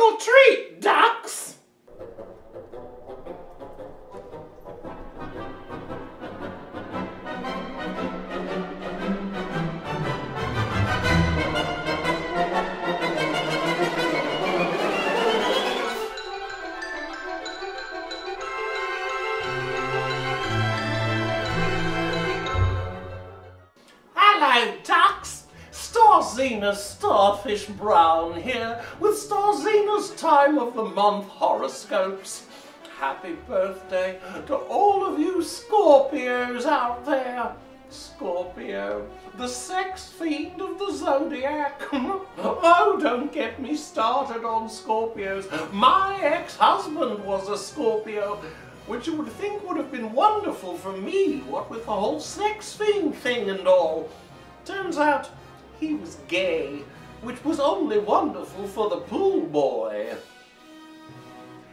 or treat, ducks! Hello, ducks! Starzina Starfish Brown here with Starzina's time of the month horoscopes. Happy birthday to all of you Scorpios out there. Scorpio, the sex fiend of the zodiac. Oh, don't get me started on Scorpios. My ex-husband was a Scorpio, which you would think would have been wonderful for me, what with the whole sex fiend thing and all. Turns out he was gay, which was only wonderful for the pool boy.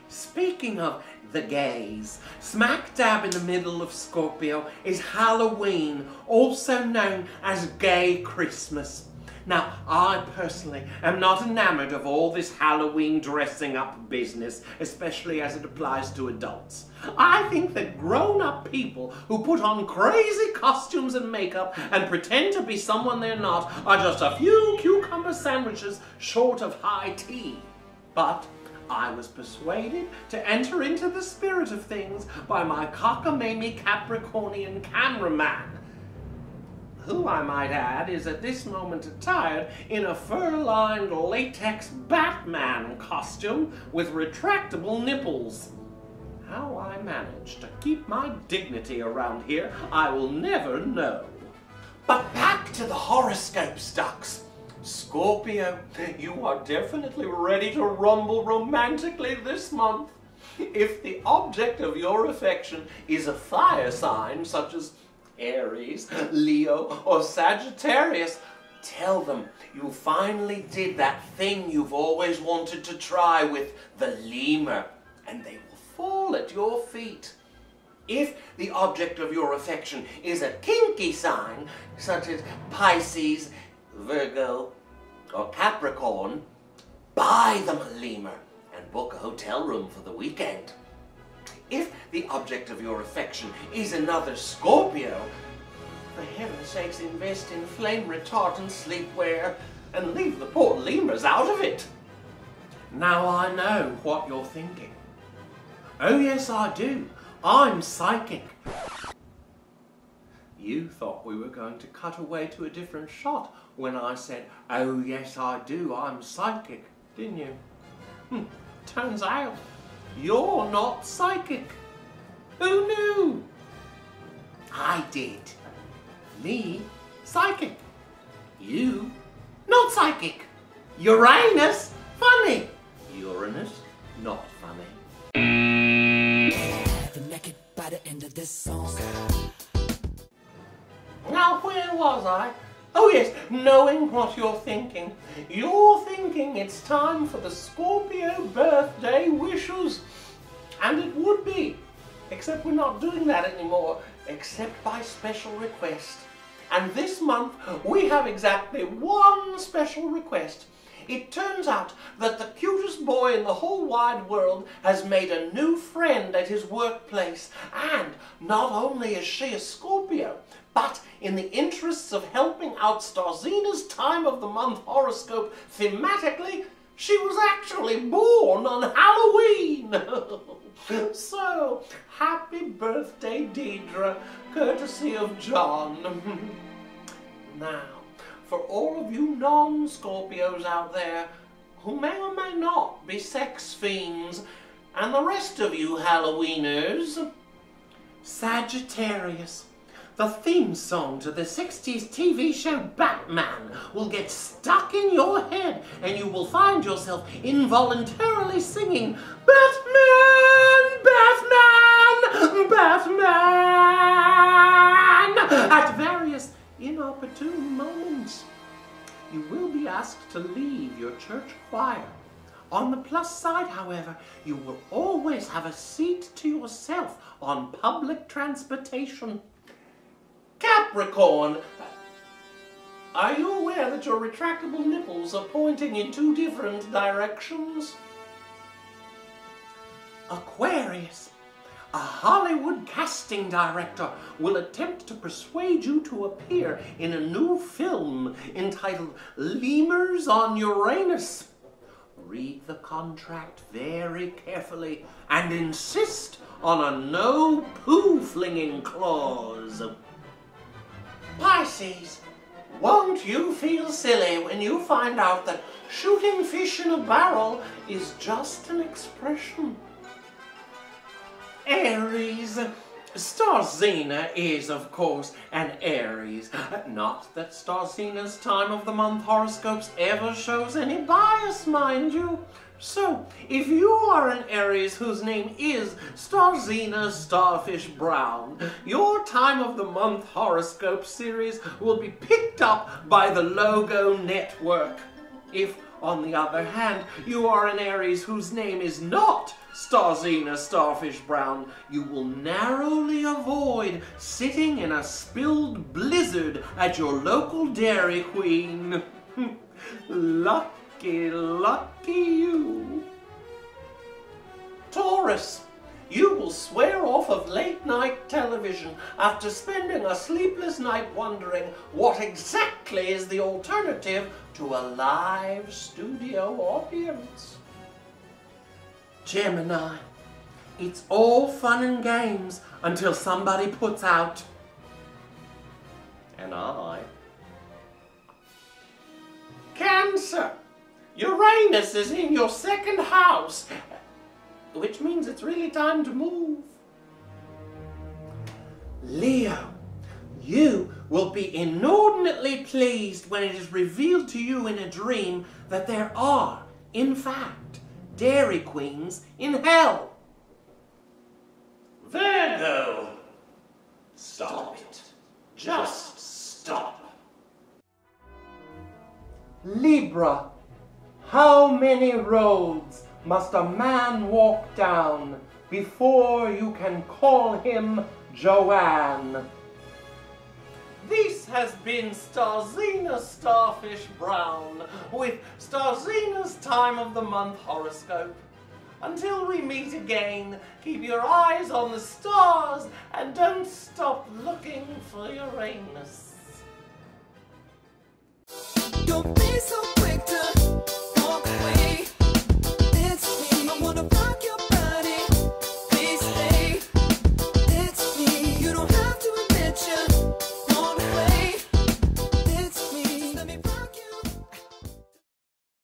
Speaking of the gays, smack dab in the middle of Scorpio is Halloween, also known as Gay Christmas. Now, I personally am not enamored of all this Halloween dressing up business, especially as it applies to adults. I think that grown-up people who put on crazy costumes and makeup and pretend to be someone they're not are just a few cucumber sandwiches short of high tea. But I was persuaded to enter into the spirit of things by my cockamamie Capricornian cameraman, who, I might add, is at this moment attired in a fur-lined latex Batman costume with retractable nipples. How I managed to keep my dignity around here, I will never know. But back to the horoscopes, ducks. Scorpio, you are definitely ready to rumble romantically this month. If the object of your affection is a fire sign, such as Aries, Leo, or Sagittarius, tell them you finally did that thing you've always wanted to try with the lemur, and they will fall at your feet. If the object of your affection is a kinky sign, such as Pisces, Virgo, or Capricorn, buy them a lemur and book a hotel room for the weekend. If the object of your affection is another Scorpio, for heaven's sakes invest in flame retardant sleepwear and leave the poor lemurs out of it. Now I know what you're thinking. Oh yes, I do. I'm psychic. You thought we were going to cut away to a different shot when I said, oh yes I do, I'm psychic, didn't you? Turns out you're not psychic. Who knew? I did. Me, psychic. You, not psychic. Uranus, funny. Uranus, not funny. The naked by the end of this song. Now, where was I? Oh yes, knowing what you're thinking. You're thinking it's time for the Scorpio birthday wishes. And it would be, except we're not doing that anymore, except by special request. And this month, we have exactly one special request. It turns out that the cutest boy in the whole wide world has made a new friend at his workplace. And not only is she a Scorpio, but in the interests of helping out Starzina's time of the month horoscope thematically, she was actually born on Halloween. So, happy birthday, Deidre, courtesy of John. Now, for all of you non-Scorpios out there who may or may not be sex fiends, and the rest of you Halloweeners, Sagittarius, the theme song to the 60s TV show Batman will get stuck in your head and you will find yourself involuntarily singing Batman, Batman, Batman at various inopportune moments. You will be asked to leave your church choir. On the plus side, however, you will always have a seat to yourself on public transportation. Capricorn, are you aware that your retractable nipples are pointing in two different directions? Aquarius, a Hollywood casting director will attempt to persuade you to appear in a new film entitled Lemurs on Uranus. Read the contract very carefully and insist on a no poo-flinging clause. Pisces, won't you feel silly when you find out that shooting fish in a barrel is just an expression? Aries, Starzina is, of course, an Aries. Not that Starzina's time of the month horoscopes ever shows any bias, mind you. So, if you are an Aries whose name is Starzina Starfish Brown, your time of the month horoscope series will be picked up by the Logo Network. If, on the other hand, you are an Aries whose name is not Starzina Starfish Brown, you will narrowly avoid sitting in a spilled blizzard at your local Dairy Queen. Lucky, lucky you. Taurus, you will swear off of late-night television after spending a sleepless night wondering what exactly is the alternative to a live studio audience. Gemini, it's all fun and games until somebody puts out an eye. Cancer, Uranus is in your second house, which means it's really time to move. Leo, you will be inordinately pleased when it is revealed to you in a dream that there are, in fact, Dairy Queens in hell. Virgo, stop it. Just stop. Libra, how many roads must a man walk down before you can call him Joanne? This has been Starzina Starfish Brown with Starzina's time of the month horoscope. Until we meet again, keep your eyes on the stars and don't stop looking for Uranus.